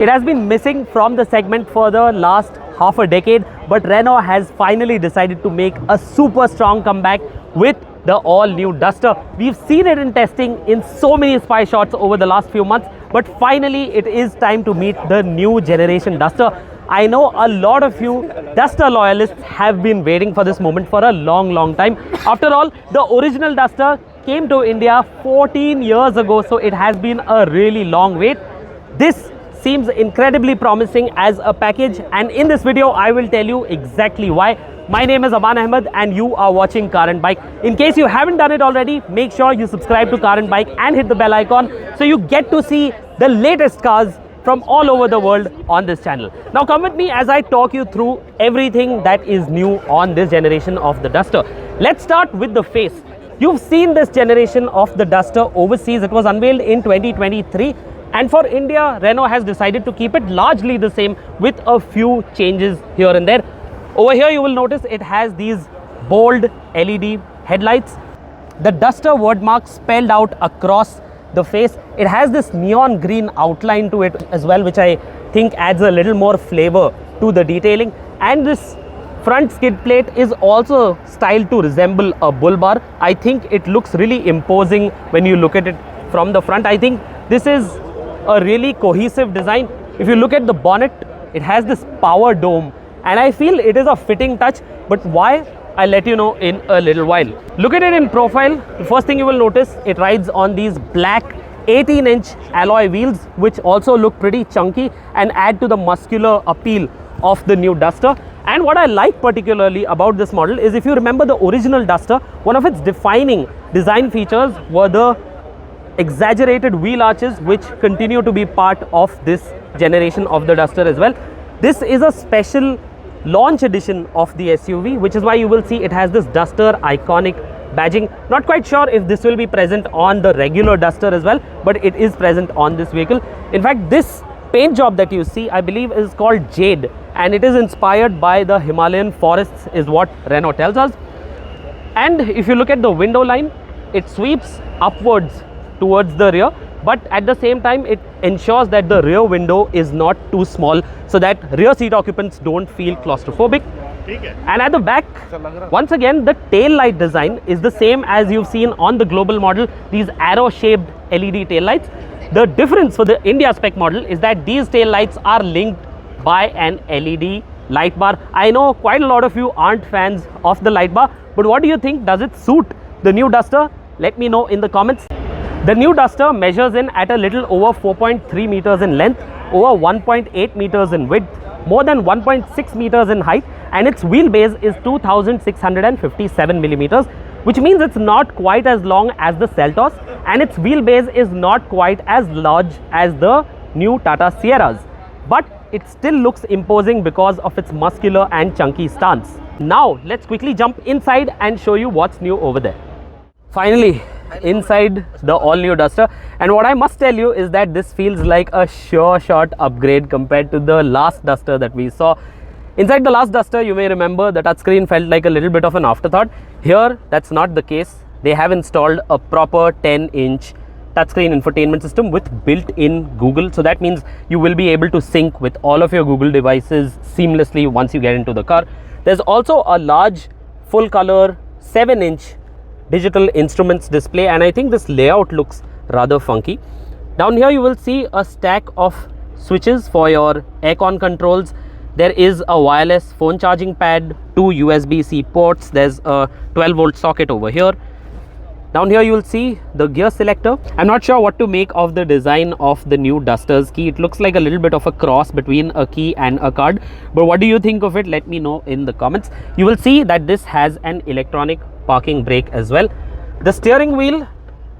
It has been missing from the segment for the last half a decade, but Renault has finally decided to make a super strong comeback with the all-new Duster. We've seen it in testing in so many spy shots over the last few months, but finally it is time to meet the new generation Duster. I know a lot of you Duster loyalists have been waiting for this moment for a long time. After all, the original Duster came to India 14 years ago, so it has been a really long wait. This seems incredibly promising as a package, and in this video I will tell you exactly why. My name is Amaan Ahmed and you are watching Car and Bike. In case you haven't done it already, make sure you subscribe to Car and Bike and hit the bell icon so you get to see the latest cars from all over the world on this channel. Now come with me as I talk you through everything that is new on this generation of the Duster. Let's start with the face. You've seen this generation of the Duster overseas. It was unveiled in 2023. And for India, Renault has decided to keep it largely the same with a few changes here and there. Over here, you will notice it has these bold LED headlights. The Duster word mark spelled out across the face. It has this neon green outline to it as well, which I think adds a little more flavor to the detailing. And this front skid plate is also styled to resemble a bull bar. I think it looks really imposing when you look at it from the front. I think this is a really cohesive design. If you look at the bonnet, it has this power dome, and I feel it is a fitting touch, but why, I'll let you know in a little while. Look at it in profile. The first thing you will notice, it rides on these black 18-inch alloy wheels, which also look pretty chunky and add to the muscular appeal of the new Duster. And what I like particularly about this model is, if you remember the original Duster, one of its defining design features were the exaggerated wheel arches, which continue to be part of this generation of the Duster as well. This is a special launch edition of the SUV, which is why you will see it has this Duster iconic badging. Not quite sure if this will be present on the regular Duster as well, but it is present on this vehicle. In fact, this paint job that you see, I believe, is called Jade, and it is inspired by the Himalayan forests, is what Renault tells us. And if you look at the window line, it sweeps upwards towards the rear, but at the same time it ensures that the rear window is not too small so that rear seat occupants don't feel claustrophobic. And at the back, once again, the tail light design is the same as you've seen on the global model, these arrow shaped LED tail lights. The difference for the India spec model is that these tail lights are linked by an LED light bar. I know quite a lot of you aren't fans of the light bar, but what do you think? Does it suit the new Duster? Let me know in the comments. The new Duster measures in at a little over 4.3 meters in length, over 1.8 meters in width, more than 1.6 meters in height, and its wheelbase is 2657 millimeters, which means it's not quite as long as the Seltos, and its wheelbase is not quite as large as the new Tata Sierras. But it still looks imposing because of its muscular and chunky stance. Now, let's quickly jump inside and show you what's new over there. Finally, inside the all-new Duster, and what I must tell you is that this feels like a sure shot upgrade compared to the last Duster that we saw. Inside the last Duster, you may remember the touchscreen felt like a little bit of an afterthought. Here, that's not the case. They have installed a proper 10-inch touchscreen infotainment system with built-in Google, so that means you will be able to sync with all of your Google devices seamlessly once you get into the car. There's also a large full-color 7-inch digital instruments display, and I think this layout looks rather funky. Down here you will see a stack of switches for your aircon controls. There is a wireless phone charging pad, 2 USB-C ports, there's a 12-volt socket over here. Down here you will see the gear selector. I'm not sure what to make of the design of the new Duster's key. It looks like a little bit of a cross between a key and a card, but what do you think of it? Let me know in the comments. You will see that this has an electronic parking brake as well. The steering wheel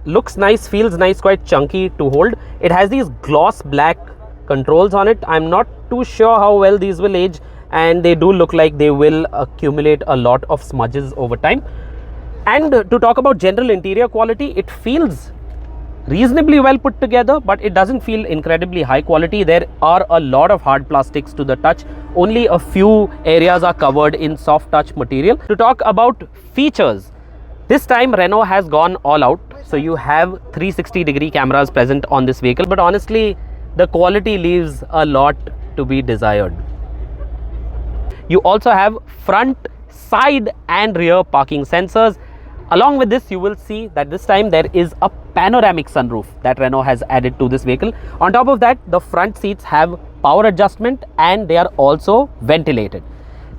looks nice, feels nice, quite chunky to hold. It has these gloss black controls on it. I'm not too sure how well these will age, and they do look like they will accumulate a lot of smudges over time. And to talk about general interior quality, it feels reasonably well put together, but it doesn't feel incredibly high quality. There are a lot of hard plastics to the touch. Only a few areas are covered in soft touch material. To talk about features, this time Renault has gone all out. So you have 360-degree cameras present on this vehicle, but honestly, the quality leaves a lot to be desired. You also have front, side and rear parking sensors. Along with this, you will see that this time there is a panoramic sunroof that Renault has added to this vehicle. On top of that, the front seats have power adjustment and they are also ventilated.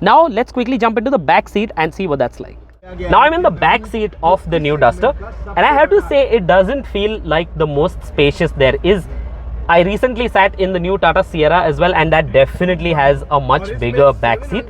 Now let's quickly jump into the back seat and see what that's like. Now I'm in the back seat of the new Duster and I have to say it doesn't feel like the most spacious there is. I recently sat in the new Tata Sierra as well, and that definitely has a much bigger back seat.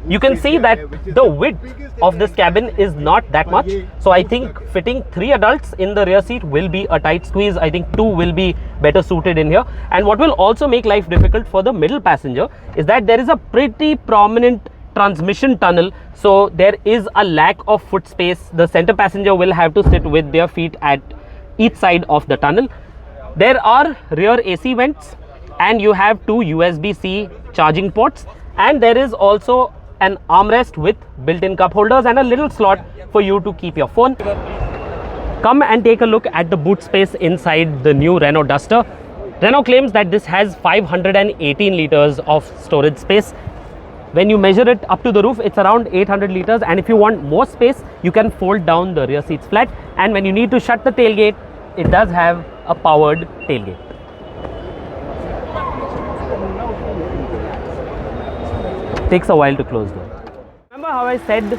You can see that the width of this cabin is not that much, so I think fitting 3 adults in the rear seat will be a tight squeeze. I think 2 will be better suited in here. And what will also make life difficult for the middle passenger is that there is a pretty prominent transmission tunnel, so there is a lack of foot space. The center passenger will have to sit with their feet at each side of the tunnel. There are rear AC vents and you have 2 USB-C charging ports, and there is also an armrest with built-in cup holders and a little slot for you to keep your phone. Come and take a look at the boot space inside the new Renault Duster. Renault claims that this has 518 liters of storage space. When you measure it up to the roof, it's around 800 liters, and if you want more space, you can fold down the rear seats flat, and when you need to shut the tailgate, it does have a powered tailgate. Takes a while to close though. Remember how I said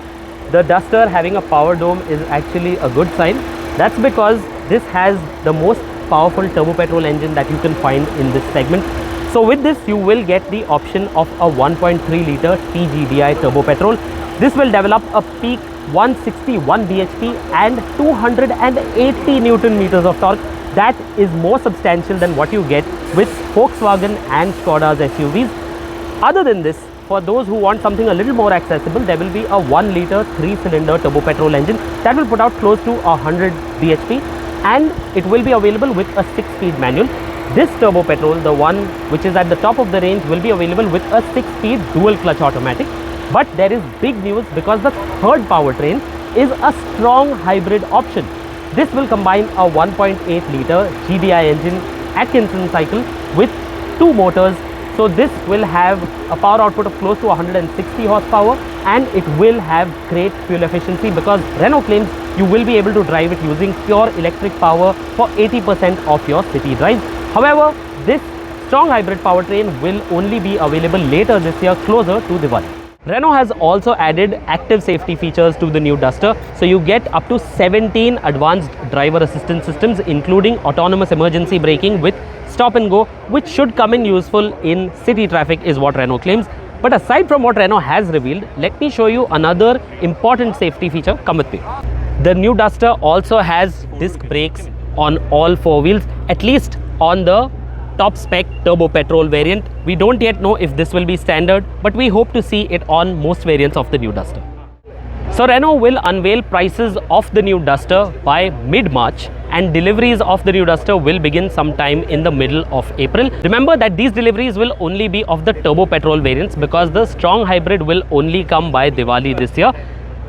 the Duster having a power dome is actually a good sign? That's because this has the most powerful turbo-petrol engine that you can find in this segment. So with this, you will get the option of a 1.3 litre TGDI turbo-petrol. This will develop a peak 161 bhp and 280 Newton meters of torque. That is more substantial than what you get with Volkswagen and Skoda's SUVs. Other than this, for those who want something a little more accessible, there will be a 1 litre 3-cylinder turbo-petrol engine that will put out close to 100 bhp, and it will be available with a 6-speed manual. This turbo-petrol, the one which is at the top of the range, will be available with a 6-speed dual clutch automatic. But there is big news because the third powertrain is a strong hybrid option. This will combine a 1.8 litre GDI engine Atkinson cycle with 2 motors. So this will have a power output of close to 160 horsepower, and it will have great fuel efficiency because Renault claims you will be able to drive it using pure electric power for 80% of your city drives. However, this strong hybrid powertrain will only be available later this year, closer to Diwali. Renault has also added active safety features to the new Duster, so you get up to 17 advanced driver assistance systems, including autonomous emergency braking with stop and go, which should come in useful in city traffic is what Renault claims. But aside from what Renault has revealed, let me show you another important safety feature. Come with me. The new Duster also has disc brakes on all 4 wheels, at least on the top spec turbo-petrol variant. We don't yet know if this will be standard, but we hope to see it on most variants of the new Duster. So Renault will unveil prices of the new Duster by mid-March, and deliveries of the new Duster will begin sometime in the middle of April. Remember that these deliveries will only be of the turbo-petrol variants because the strong hybrid will only come by Diwali this year.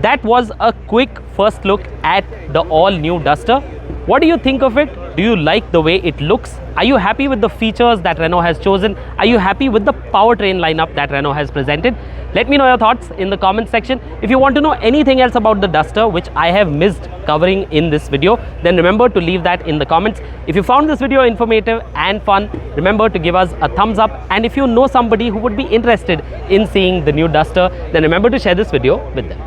That was a quick first look at the all-new Duster. What do you think of it? Do you like the way it looks? Are you happy with the features that Renault has chosen? Are you happy with the powertrain lineup that Renault has presented? Let me know your thoughts in the comment section. If you want to know anything else about the Duster which I have missed covering in this video, then remember to leave that in the comments. If you found this video informative and fun, remember to give us a thumbs up. And if you know somebody who would be interested in seeing the new Duster, then remember to share this video with them.